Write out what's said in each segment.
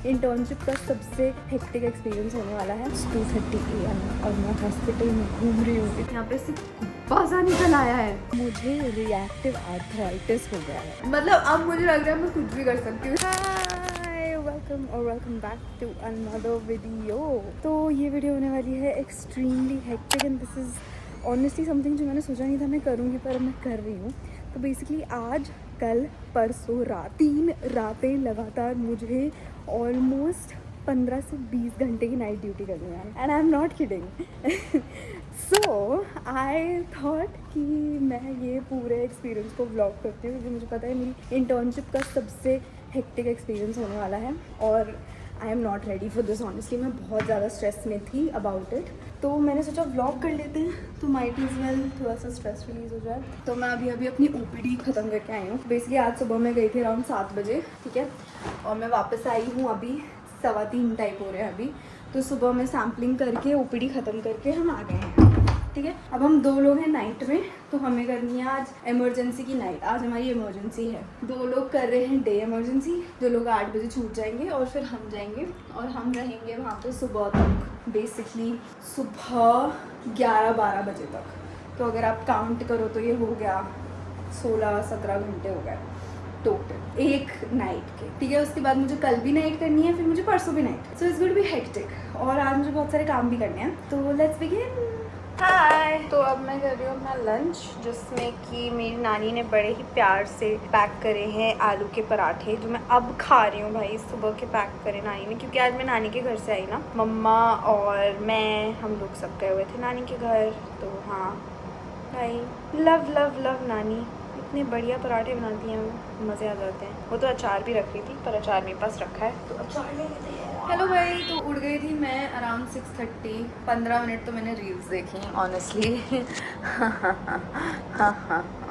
Internship का सबसे hectic experience होने वाला है। 2:30 AM और मैं हॉस्पिटल में घूम रही हूँ। यहाँ पे सिर्फ कुप्पा निकल आया है। मुझे रिएक्टिव आर्थराइटिस हो गया है। मतलब अब मुझे लग रहा है मैं कुछ भी कर सकती हूँ। Welcome back to another video. तो ये वीडियो होने वाली है extremely hectic and this is honestly something जो मैंने सोचा नहीं था मैं करूँगी, पर मैं कर रही हूँ। तो बेसिकली आज, कल, परसों रात 3 रातें लगातार मुझे ऑलमोस्ट 15 से 20 घंटे की नाइट ड्यूटी करनी है and I am not kidding. So I thought कि मैं ये पूरे एक्सपीरियंस को व्लॉग करती हूँ, क्योंकि मुझे पता है मेरी इंटर्नशिप का सबसे हेक्टिक एक्सपीरियंस होने वाला है और आई am not ready for this honestly. मैं बहुत ज़्यादा स्ट्रेस में थी अबाउट इट, तो मैंने सोचा व्लॉग कर लेते हैं तो माइट इज़ वेल थोड़ा सा स्ट्रेस रिलीज हो जाए। तो मैं अभी अपनी OPD ख़त्म करके आई हूँ। बेसिकली आज सुबह मैं गई थी अराउंड 7 बजे, ठीक है, और मैं वापस आई हूँ अभी 2:15 टाइप हो रहे हैं अभी। तो सुबह में सैम्पलिंग करके OPD ख़त्म करके हम आ गए हैं, ठीक है। अब हम 2 लोग हैं नाइट में, तो हमें करनी है आज इमरजेंसी की नाइट। आज हमारी इमरजेंसी है। 2 लोग कर रहे हैं डे इमरजेंसी, जो लोग 8 बजे छूट जाएंगे और फिर हम जाएंगे और हम रहेंगे वहाँ पे सुबह तक, बेसिकली सुबह 11-12 बजे तक। तो अगर आप काउंट करो तो ये हो गया 16-17 घंटे हो गए टोटल एक नाइट के, ठीक है। उसके बाद मुझे कल भी नाइट करनी है, फिर मुझे परसों भी night. So it's going to be hectic और आज मुझे बहुत सारे काम भी करने हैं। तो लेट्स बिगिन। हाय, तो अब मैं कर रही हूँ अपना लंच, जिसमें कि मेरी नानी ने बड़े ही प्यार से पैक करे हैं आलू के पराठे, जो मैं अब खा रही हूँ। भाई सुबह के पैक करे नानी ने, क्योंकि आज मैं नानी के घर से आई ना, मम्मा और मैं, हम लोग सब गए हुए थे नानी के घर। तो हाँ भाई, लव लव लव नानी, इतने बढ़िया पराठे बनाती हैं वो, मज़े आ जाते हैं। वो तो अचार भी रख रही थी, पर अचार मेरे पास रखा है तो अचार ले लेते हैं। हेलो भाई, तो उठ गई थी मैं अराउंड 6:30। 15 मिनट तो मैंने रील्स देखी ऑनेस्टली।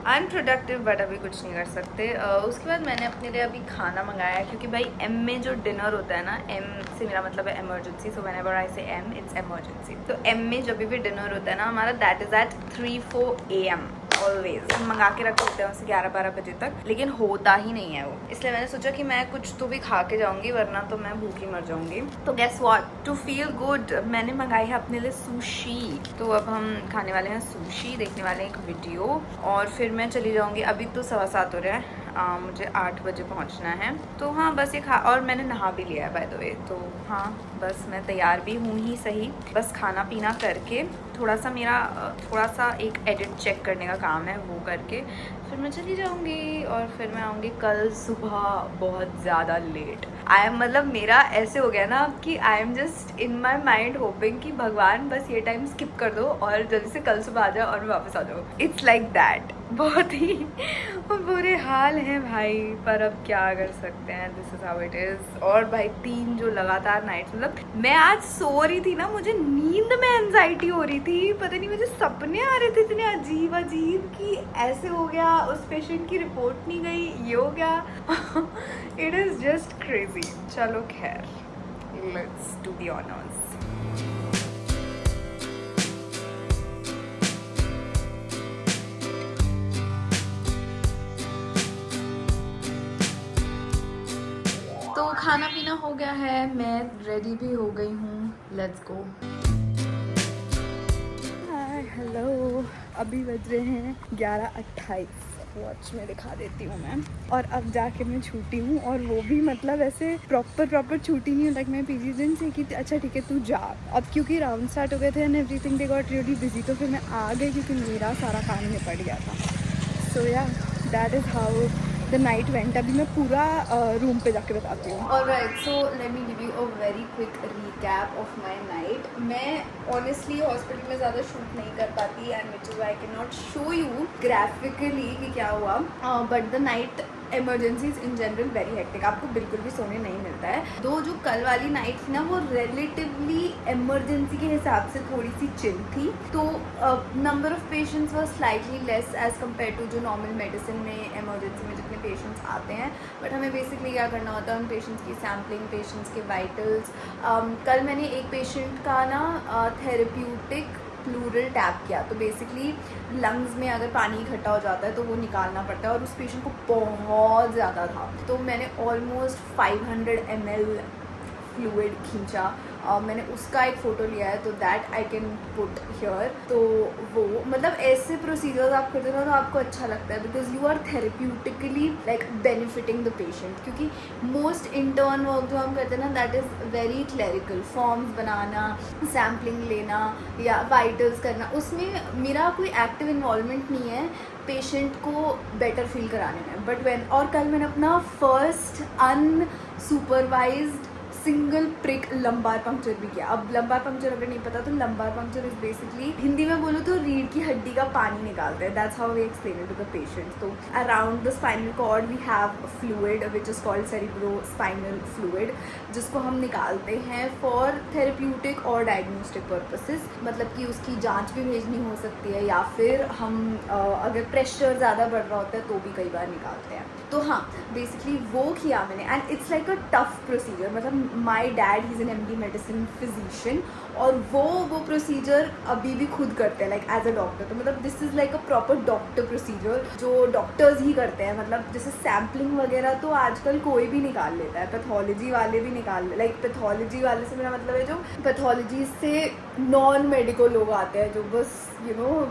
अनप्रोडक्टिव, बट अभी कुछ नहीं कर सकते। उसके बाद मैंने अपने लिए अभी खाना मंगाया है, क्योंकि भाई M में जो डिनर होता है ना, M से मेरा मतलब है इमरजेंसी, सो व्हेनेवर आई से M इट्स इमरजेंसी। तो M में जब भी डिनर होता है ना हमारा, that is at 3-4 AM always. हम मंगा के रख लेते हैं उसे 11-12 बजे तक, लेकिन होता ही नहीं है वो। इसलिए मैंने सोचा कि मैं कुछ तो भी खा के जाऊंगी, वरना तो मैं भूखी मर जाऊंगी। तो guess what, to feel good मैंने मंगाई है अपने लिए सुशी। तो अब हम खाने वाले हैं सुशी, देखने वाले हैं एक वीडियो, और फिर मैं चली जाऊंगी। अभी तो 7:15 हो रहा है, मुझे 8 बजे पहुंचना है। तो हाँ बस ये और मैंने नहा भी लिया है बाय द वे। तो हाँ बस मैं तैयार भी हूँ ही सही, बस खाना पीना करके थोड़ा सा एक एडिट चेक करने का काम है, वो करके फिर मैं चली जाऊँगी। और फिर मैं आऊँगी कल सुबह बहुत ज़्यादा लेट। मतलब मेरा ऐसे हो गया ना कि I am just in my mind hopping कि भगवान बस ये टाइम स्किप कर दो और जल्दी से कल सुबह आ जाओ और मैं वापस आ जाऊँ। It's like that. बहुत ही बुरे हाल हैं भाई, पर अब क्या कर सकते हैं, this is how it is. और भाई 3 जो लगातार नाइट्स, मतलब मैं आज सो रही थी ना, मुझे नींद में एंजाइटी हो रही थी, पता नहीं मुझे सपने आ रहे थे इतने अजीब अजीब कि ऐसे हो गया, उस पेशेंट की रिपोर्ट नहीं गई, ये हो गया। It is just crazy. चलो खैर, लेट्स डू द ऑनर्स। तो खाना पीना हो गया है, मैं रेडी भी हो गई हूँ, लेट्स गो। हाय हेलो, अभी बज रहे हैं 11:28, वॉच में दिखा देती हूँ मैं। और अब जाके मैं छूटी हूँ, और वो भी मतलब ऐसे प्रॉपर छूटी नहीं है। लाइक मैं PG दिन से कि अच्छा ठीक है तू जा। अब क्योंकि राउंड स्टार्ट हो गए थे and everything they got really busy, तो फिर मैं आ गई क्योंकि मेरा सारा काम निपट गया था। सो या that is how the night went. अभी मैं पूरा रूम पे जाके बताती हूँ। Alright, so let me give you a very quick recap of my night. मैं ऑनेस्टली हॉस्पिटल में ज़्यादा शूट नहीं कर पाती and which is I can not show you graphically कि क्या हुआ, but the night emergencies in general very hectic. आपको बिल्कुल भी सोने नहीं मिलता है। दो जो कल वाली नाइट थी ना, वो रिलेटिवली इमरजेंसी के हिसाब से थोड़ी सी चिल थी। तो number of patients were slightly less as compare to जो नॉर्मल मेडिसिन में इमरजेंसी में जितने पेशेंट्स आते हैं। बट हमें बेसिकली क्या करना होता है, उन पेशेंट्स की सैम्पलिंग, पेशेंट्स के वाइटल्स। कल मैंने एक पेशेंट का ना थेरेप्यूटिक प्लूरल टैप किया। तो बेसिकली लंग्स में अगर पानी इकट्ठा हो जाता है तो वो निकालना पड़ता है, और उस पेशेंट को बहुत ज़्यादा था। तो मैंने ऑलमोस्ट 500 ml फ्लूइड खींचा, मैंने उसका एक फ़ोटो लिया है, तो that I can put here. तो वो मतलब ऐसे प्रोसीजर्स आप करते हो ना तो आपको अच्छा लगता है, because you are therapeutically like benefiting the patient. क्योंकि मोस्ट इंटर्न वर्क जो हम करते हैं ना, that is very clerical, forms बनाना, सैम्पलिंग लेना या वाइटल्स करना, उसमें मेरा कोई एक्टिव इन्वॉल्वमेंट नहीं है पेशेंट को बेटर फील कराने में। बट व्हेन, और कल मैंने अपना first unsupervised single prick lumbar puncture भी किया। अब लंबार पंक्चर अगर नहीं पता तो lumbar puncture is basically, Hindi में बोलो तो रीढ़ की हड्डी का पानी निकालते हैं, that's how we explain it to the patient. तो around the spinal cord we have fluid which is called cerebro spinal fluid, जिसको हम निकालते हैं फॉर थेरेप्यूटिक और डायग्नोस्टिक पर्पसेस। मतलब कि उसकी जांच भी भेजनी हो सकती है, या फिर हम अगर प्रेशर ज़्यादा बढ़ रहा होता है तो भी कई बार निकालते हैं। तो हाँ, बेसिकली वो किया मैंने, and it's like a tough procedure. मतलब my dad he is an MD medicine physician, और वो प्रोसीजर अभी भी खुद करते हैं लाइक एज अ डॉक्टर। तो मतलब this is like a proper doctor procedure जो डॉक्टर्स ही करते हैं। मतलब जैसे सैम्पलिंग वगैरह तो आजकल कोई भी निकाल लेता है, पैथोलॉजी वाले भी निकाल, लाइक पैथोलॉजी वाले से मेरा मतलब है जो पैथोलॉजी से नॉन मेडिकल लोग आते हैं जो बस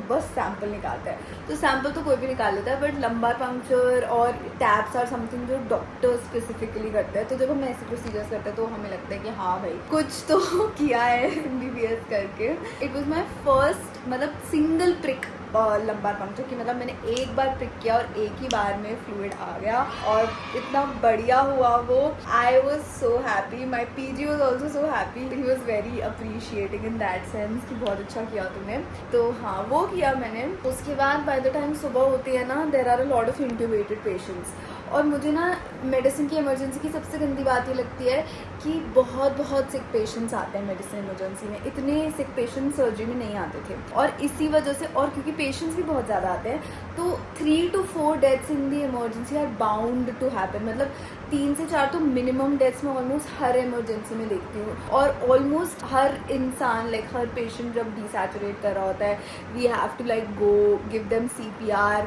बस सैम्पल निकालते हैं। तो सैम्पल तो कोई भी निकाल लेता है, बट लंबार पंक्चर और टैप्स आर समथिंग जो डॉक्टर स्पेसिफिकली करते हैं। तो जब हम ऐसे प्रोसीजर्स करते हैं तो हमें लगता है कि हाँ भाई कुछ तो किया है MBBS करके। इट वॉज माई फर्स्ट मतलब सिंगल प्रिक लंबार पंक्चर की। मतलब मैंने एक बार पिक किया और एक ही बार में फ्लूइड आ गया और इतना बढ़िया हुआ वो। I was so happy, my PG was also so happy, he was very appreciating in that sense कि बहुत अच्छा किया तूने। तो हाँ, वो किया मैंने। उसके बाद बाय द टाइम सुबह होती है ना, there are a lot of intubated patients. और मुझे ना मेडिसिन की इमरजेंसी की सबसे गंदी बात ये लगती है कि बहुत सिक पेशेंट्स आते हैं मेडिसिन इमरजेंसी में। इतने सिक पेशेंट्स सर्जरी में नहीं आते थे, और इसी वजह से, और क्योंकि पेशेंट्स भी बहुत ज़्यादा आते हैं, तो 3 to 4 deaths in the emergency are bound to happen. मतलब 3 से 4 तो मिनिमम डेथ्स मैं ऑलमोस्ट हर इमरजेंसी में देखती हूँ। और ऑलमोस्ट हर इंसान लाइक हर पेशेंट जब डिसैचुरेट कर रहा होता है, we have to like go give them CPR,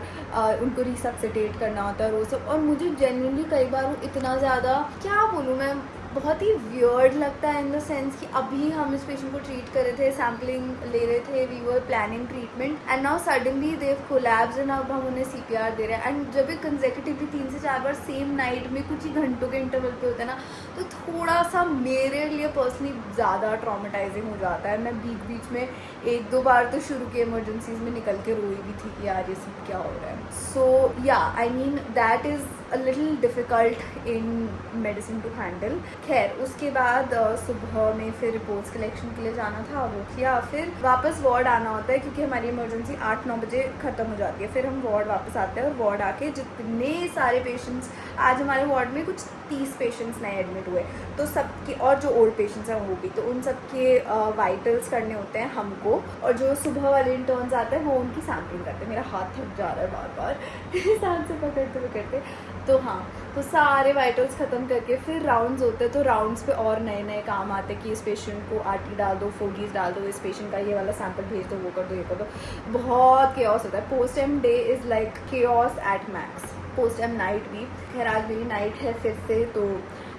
उनको रिसब्सिटेट करना होता है और वो सब। और मुझे जेन्युइनली कई बार वो इतना ज़्यादा, क्या बोलूँ मैं, बहुत ही वियर्ड लगता है इन द सेंस कि अभी हम इस पेशेंट को ट्रीट कर रहे थे, सैम्पलिंग ले रहे थे, we were planning treatment, and now suddenly they collapsed and अब हम उन्हें CPR दे रहे हैं। एंड जब भी कंसेक्यूटिवली 3 से 4 बार सेम नाइट में कुछ ही घंटों के इंटरवल पे होता है ना, तो थोड़ा सा मेरे लिए पर्सनली ज़्यादा ट्रॉमेटाइजिंग हो जाता है। मैं बीच में 1-2 बार तो शुरू के इमरजेंसीज में निकल के रोई भी थी कि यार ये सब क्या हो रहा है। So yeah, I mean that is a little difficult in medicine to handle. खैर, उसके बाद सुबह में फिर रिपोर्ट्स कलेक्शन के लिए जाना था, वो किया। फिर वापस वार्ड आना होता है क्योंकि हमारी इमरजेंसी 8-9 बजे ख़त्म हो जाती है। फिर हम वार्ड वापस आते हैं, और वार्ड आके जितने सारे पेशेंट्स, आज हमारे वार्ड में कुछ 30 पेशेंट्स नए एडमिट हुए, तो सबके, और जो ओल्ड पेशेंट्स हैं वो भी, तो उन सबके वाइटल्स करने होते हैं हमको, और जो सुबह वाले इंटर्न्स आते हैं वो उनकी सैम्पलिंग करते हैं। मेरा हाथ थक जा रहा है बार बार सांस से पकड़ते। तो हाँ, तो सारे वाइटल्स ख़त्म करके फिर राउंड्स होते हैं। तो राउंड्स पे और नए काम आते हैं कि इस पेशेंट को RT डाल दो, 4Gs डाल दो, इस पेशेंट का ये वाला सैंपल भेज दो, वो कर दो, ये कर दो। बहुत केओस होता है। Post M day is like chaos at max. Post M night भी, खैर आज मेरी नाइट है फिर से, तो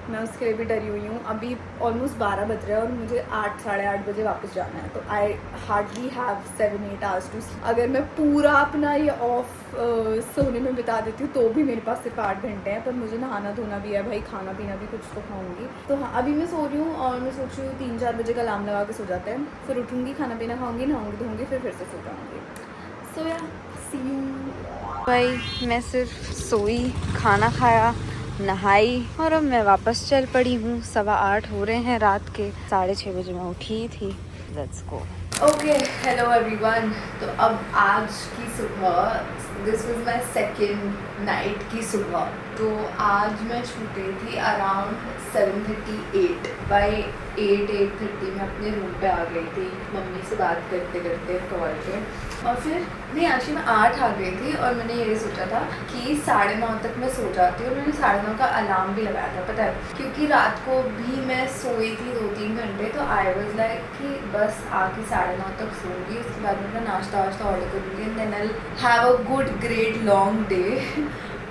मैं उसके लिए भी डरी हुई हूँ। अभी ऑलमोस्ट 12 बज रहे हैं और मुझे 8-8:30 बजे वापस जाना है, तो I hardly have 7-8 hours to. अगर मैं पूरा अपना ये ऑफ सोने में बिता देती हूँ तो भी मेरे पास सिर्फ 8 घंटे हैं। पर मुझे नहाना धोना भी है भाई, खाना पीना भी कुछ तो खाऊंगी। तो हाँ, अभी मैं सो रही हूँ और मैं सोच रही हूँ 3-4 बजे का अलार्म लगा के सो जाते हैं, फिर उठूँगी, खाना पीना खाऊँगी, नहाऊँगी धोऊँगी, फिर से सो जाऊँगी। सो या, सी यू। भाई मैं सिर्फ सोई, खाना खाया, नहाई, और अब मैं वापस चल पड़ी हूँ। 7:15 हो रहे हैं रात के, 6:30 बजे मैं उठी थी। Let's go. Okay, hello everyone. तो अब आज की सुबह, this was my second night की सुबह। तो आज मैं छूटी थी अराउंड 7:38। बाय 8-8:30 मैं अपने रूम पे आ गई थी, मम्मी से बात करते करते कॉल पे। और फिर नहीं, एक्चुअली मैं 8 आ गई थी, और मैंने ये सोचा था कि 9:30 तक मैं सो जाती हूँ। और मैंने 9:30 का अलार्म भी लगाया था, पता है, क्योंकि रात को भी मैं सोई थी 2-3 घंटे। तो आई वाज लाइक कि बस आके 9:30 तक सोऊंगी, उसके बाद मैं अपना नाश्ता वाश्ता ऑर्डर करूँगी, and then I have a good great long day.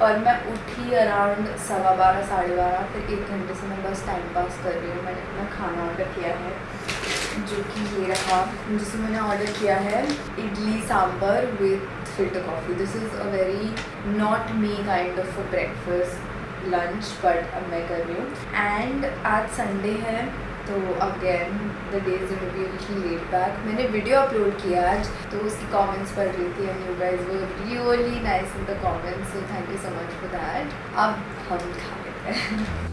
और मैं उठी अराउंड 12:15 12:30, फिर 1 घंटे से मैं बस टाइम पास कर रही हूँ। मैंने अपना खाना ऑर्डर किया है जो कि ये रहा, जिसमें मैंने ऑर्डर किया है idli sambar with filter coffee. This is a very not me kind of a breakfast lunch, but अब मैं कर रही हूँ। एंड आज संडे है तो again the day is going to be a little late back. मैंने वीडियो अपलोड किया आज, तो उसकी कमेंट्स पढ़ रही थी and you guys were really nice in the comments, so thank you so much for that. अब हम खा लेते हैं।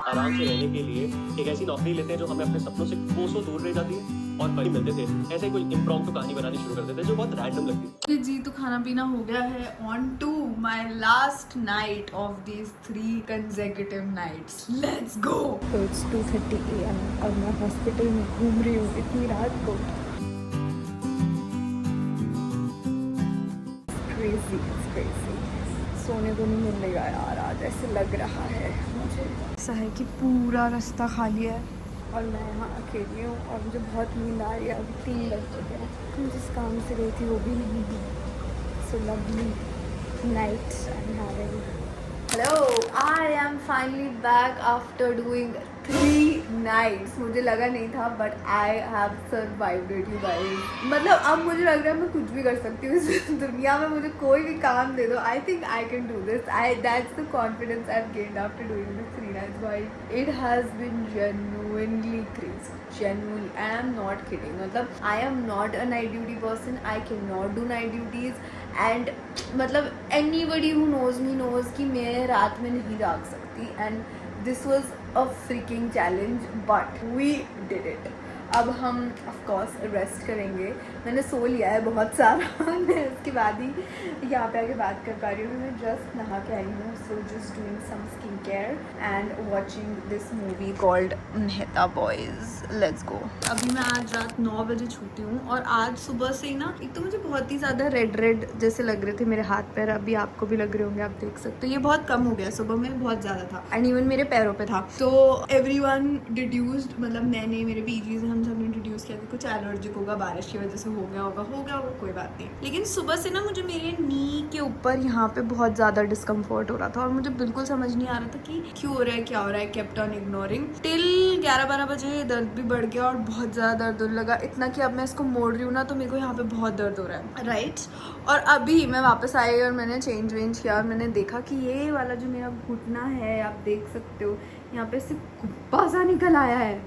आराम से रहने के लिए एक ऐसी नौकरी लेते हैं जो हमें अपने सपनों से कोसों दूर ले जाती है, और वही मिलते थे ऐसे कोई इम्प्रॉम्प्टू कहानी बनानी शुरू कर देते थे जो बहुत रैंडम लगती जी, तो खाना पीना हो गया है। On to my last night of these 3 consecutive nights, let's go. तो इट्स 2:30 AM, अब मैं हॉस्पिटल में घूम रही हूँ इतनी रात को। क्रेजी सोने को नहीं मिलेगा यार आज, ऐसे लग रहा है मुझे। ऐसा है कि पूरा रास्ता खाली है और मैं यहाँ अकेली हूँ और मुझे बहुत नींद आ रही है। अभी 3 बज चुके हैं, मैं जिस काम से गई थी वो भी नहीं है। So lovely night I am having. Hello, I am finally back after doing 3 nights। मुझे लगा नहीं था but I have survived it you guys. मतलब अब मुझे लग रहा है मैं कुछ भी कर सकती हूँ इस दुनिया में, मुझे कोई भी काम दे दो। I think I can do this. That's the confidence I have gained after doing this 3 nights guys. It has been genuinely crazy, genuinely, I am not kidding। मतलब I am not a night duty person, I cannot do night duties and मतलब anybody who knows me knows कि मैं रात में नहीं जाग सकती and this was a freaking challenge but we did it। अब हम ऑफ कोर्स रेस्ट करेंगे। मैंने सो लिया है बहुत सारा मैं उसके बाद ही यहाँ पे आके बात कर पा रही हूँ। मैं जस्ट नहा के आई हूँ, so just doing some skin care and watching this movie called Mehta boys. Let's go. अभी मैं आज रात 9 बजे छूटी हूँ और आज सुबह से ही ना, एक तो मुझे बहुत ही ज़्यादा रेड जैसे लग रहे थे मेरे हाथ पैर, अभी आपको भी लग रहे होंगे, आप देख सकते हो। ये बहुत कम हो गया, सुबह में बहुत ज़्यादा था एंड इवन मेरे पैरों पे था। तो एवरीवन डिड्यूस्ड, मतलब मैंने, मेरे पीजी से हम सब ने डिड्यूस किया कि कुछ एलर्जिक होगा, बारिश की वजह से हो गया होगा, कोई बात नहीं। लेकिन सुबह से ना मुझे मेरे नी के ऊपर यहाँ पे बहुत ज़्यादा डिस्कम्फर्ट हो रहा था और मुझे बिल्कुल समझ नहीं आ रहा था कि क्यों हो रहा है, क्या हो रहा है। केप्ट ऑन इग्नोरिंग टिल 11-12 बजे दर्द भी बढ़ गया और बहुत ज़्यादा दर्द होने लगा, इतना कि अब मैं इसको मोड़ रही हूँ ना तो मेरे को यहाँ पे बहुत दर्द हो रहा है, राइट। और अभी मैं वापस आई और मैंने चेंज वेंज किया और मैंने देखा कि ये वाला जो मेरा घुटना है, आप देख सकते हो यहाँ पे से कुप्पा सा निकल आया है।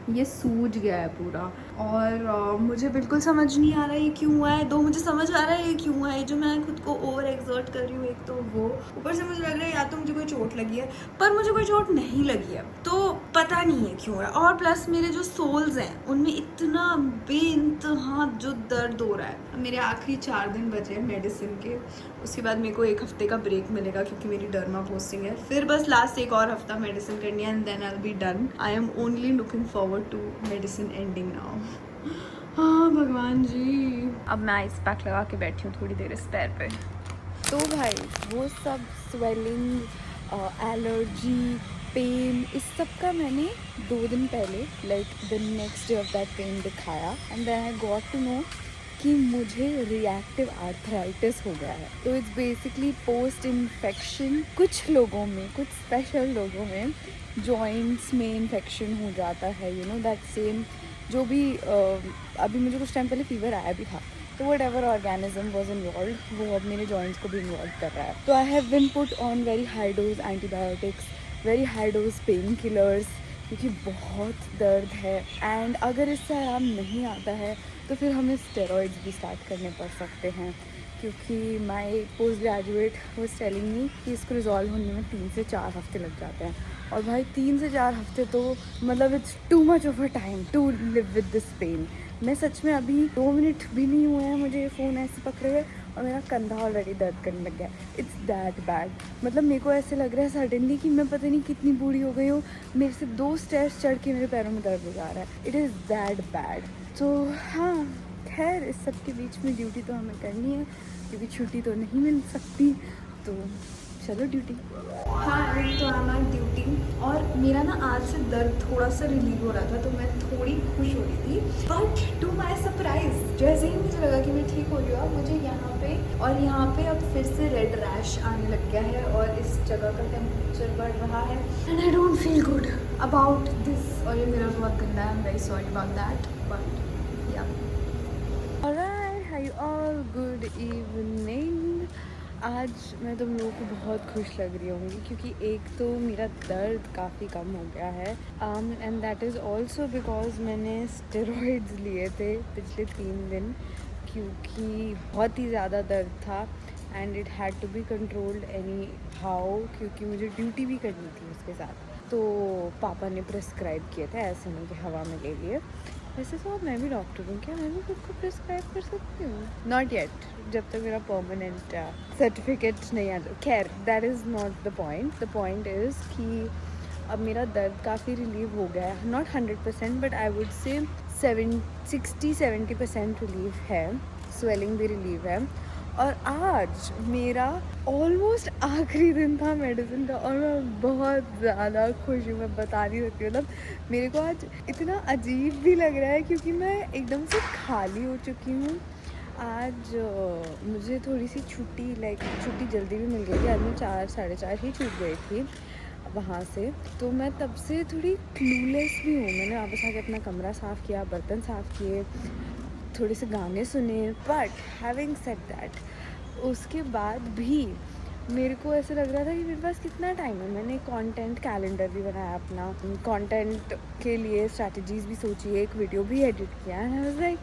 ये सूज गया है पूरा और मुझे बिल्कुल समझ नहीं आ रहा है ये क्यों हुआ है। दो मुझे समझ आ रहा है ये क्यों हुआ है, जो मैं खुद को ओवर एक्सर्ट कर रही हूँ, एक तो वो, ऊपर से मुझे लग रहा है या तो मुझे कोई चोट लगी है, पर मुझे कोई चोट नहीं लगी है, तो पता नहीं है क्यों हो रहा है। और प्लस मेरे जो सोल्स हैं उनमें इतना बेइंतहा जो दर्द हो रहा है। मेरे आखिरी 4 दिन बचे हैं मेडिसिन के, उसके बाद मेरे को 1 हफ्ते का ब्रेक मिलेगा क्योंकि मेरी डर्मा पोस्टिंग है, फिर बस लास्ट 1 और हफ्ता मेडिसिन करनी है and then I will be done. I am only looking forward to medicine ending now. हाँ भगवान जी। अब मैं आइस पैक लगा के बैठी हूँ थोड़ी देर इस पैर पे। तो भाई वो सब स्वेलिंग, एलर्जी, पेन, इस सब का मैंने 2 दिन पहले like the next day of that pain दिखाया and then I got to know कि मुझे रिएक्टिव आर्थराइटिस हो गया है। तो इट्स बेसिकली पोस्ट इन्फेक्शन, कुछ लोगों में, कुछ स्पेशल लोगों में जॉइंट्स में इन्फेक्शन हो जाता है, यू नो दैट सेम जो भी अभी मुझे कुछ टाइम पहले फीवर आया भी था, तो what ever organism was involve वो अब मेरे जॉइंट्स को भी इन्वॉल्व कर रहा है। तो I have been put on very high dose antibiotics, very high dose pain killers, क्योंकि बहुत दर्द है एंड अगर इससे आराम नहीं आता है तो फिर हमें स्टेरॉइड्स भी स्टार्ट करने पड़ सकते हैं, क्योंकि my post graduate was telling me कि इसको रिजॉल्व होने में 3 से 4 हफ्ते लग जाते हैं। और भाई 3 से 4 हफ्ते तो मतलब it's too much of a time to live with this pain. मैं सच में अभी 2 मिनट भी नहीं हुए हैं मुझे ये फ़ोन ऐसे पकड़े हुए और मेरा कंधा ऑलरेडी दर्द करने लग गया। It's that bad. मतलब मेरे को ऐसे लग रहा है सडनली कि मैं पता नहीं कितनी बूढ़ी हो गई हूँ, मेरे से 2 स्टेयर्स चढ़ के मेरे पैरों में दर्द हो जा रहा है। It is that bad. तो हाँ, खैर इस सब के बीच में ड्यूटी तो हमें करनी है क्योंकि छुट्टी तो नहीं मिल सकती, तो चलो ड्यूटी। हाँ, तो आई एम एट ड्यूटी और मेरा ना आज से दर्द थोड़ा सा रिलीव हो रहा था, तो मैं थोड़ी खुश हो रही थी। बट टू माई सरप्राइज जैसे ही मुझे लगा कि मैं ठीक हो रही हूँ, मुझे यहाँ पे अब फिर से रेड रैश आने लग गया है और इस जगह का टेम्परेचर बढ़ रहा है and I don't feel good about this. और ये मेरा बहुत गंदा है, I am very sorry about that, but ya alright, hi all, good evening. आज मैं तुम लोगों को बहुत खुश लग रही होंगी क्योंकि एक तो मेरा दर्द काफ़ी कम हो गया है and that is also because मैंने स्टेरॉइड्स लिए थे पिछले 3 दिन क्योंकि बहुत ही ज़्यादा दर्द था and it had to be controlled anyhow, क्योंकि मुझे ड्यूटी भी करनी थी उसके साथ। तो पापा ने प्रिस्क्राइब किए थे, ऐसे नहीं कि हवा में ले लिए। वैसे तो अब मैं भी डॉक्टर हूँ, क्या मैं भी खुद को प्रिस्क्राइब कर सकती हूँ? नॉट येट, जब तक मेरा परमानेंट सर्टिफिकेट नहीं आ जाए। खैर, that is not the point. The point is कि अब मेरा दर्द काफ़ी रिलीव हो गया है, not 100% but I would say 60-70% relieve है, स्वेलिंग भी रिलीव है। और आज मेरा ऑलमोस्ट आखिरी दिन था मेडिसिन का और मैं बहुत ज़्यादा खुश हूँ, मैं बता नहीं सकती। मतलब मेरे को आज इतना अजीब भी लग रहा है क्योंकि मैं एकदम से खाली हो चुकी हूँ। आज मुझे थोड़ी सी छुट्टी जल्दी भी मिल गई थी। आज मैं 4-4:30 ही छूट गई थी वहाँ से, तो मैं तब से थोड़ी क्लूलेस भी हूँ। मैंने वापस आके अपना कमरा साफ़ किया, बर्तन साफ़ किए, थोड़े से गाने सुने। बट हैविंग सेड दैट, उसके बाद भी मेरे को ऐसे लग रहा था कि मेरे पास कितना टाइम है। मैंने कंटेंट कैलेंडर भी बनाया, अपना कंटेंट के लिए स्ट्रैटेजीज़ भी सोची, एक वीडियो भी एडिट किया and I was like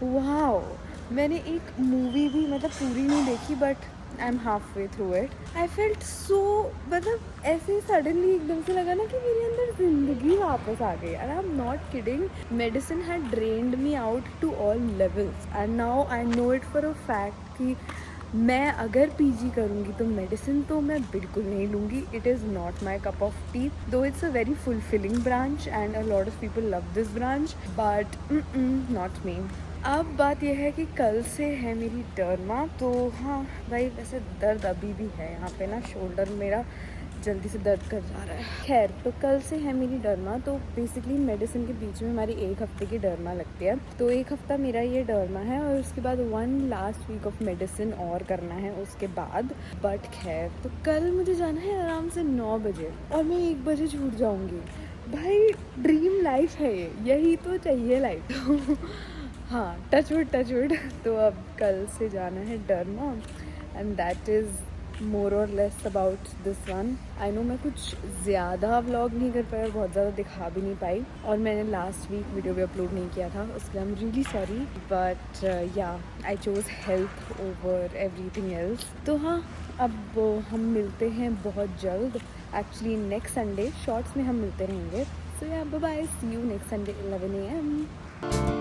wow. मैंने एक मूवी भी मतलब पूरी नहीं देखी but I am half way through it. I felt so, मतलब ऐसे सडनली एकदम से लगा ना कि मेरे अंदर ज़िंदगी वापस आ गई। And I am not kidding, medicine had drained me out to all levels and now I know it for a fact कि मैं अगर पीजी करूँगी तो मेडिसिन तो मैं बिल्कुल नहीं लूँगी। It is not my cup of tea, though it's a very fulfilling branch and a lot of people love this branch, but not me. अब बात यह है कि कल से है मेरी डर्मा, तो हाँ भाई वैसे दर्द अभी भी है यहाँ पे ना, शोल्डर मेरा जल्दी से दर्द कर जा रहा है। खैर, तो कल से है मेरी डर्मा। तो बेसिकली मेडिसिन के बीच में हमारी 1 हफ्ते की डर्मा लगती है, तो 1 हफ्ता मेरा ये डर्मा है और उसके बाद 1 लास्ट वीक ऑफ मेडिसिन और करना है उसके बाद। बट खैर, तो कल मुझे जाना है आराम से 9 बजे और मैं 1 बजे छूट जाऊँगी। भाई ड्रीम लाइफ है ये, यही तो चाहिए लाइफ। हाँ, टच वुड। तो अब कल से जाना है derma and that is more or less about this one. I know मैं कुछ ज़्यादा व्लॉग नहीं कर पाई और बहुत ज़्यादा दिखा भी नहीं पाई, और मैंने लास्ट वीक वीडियो भी अपलोड नहीं किया था, उसके लिए I am really sorry. But yeah, I chose health over everything else. तो हाँ, अब हम मिलते हैं बहुत जल्द, एक्चुअली नेक्स्ट संडे शॉर्ट्स में हम मिलते रहेंगे। So yeah, bye bye, see you next Sunday 11 AM।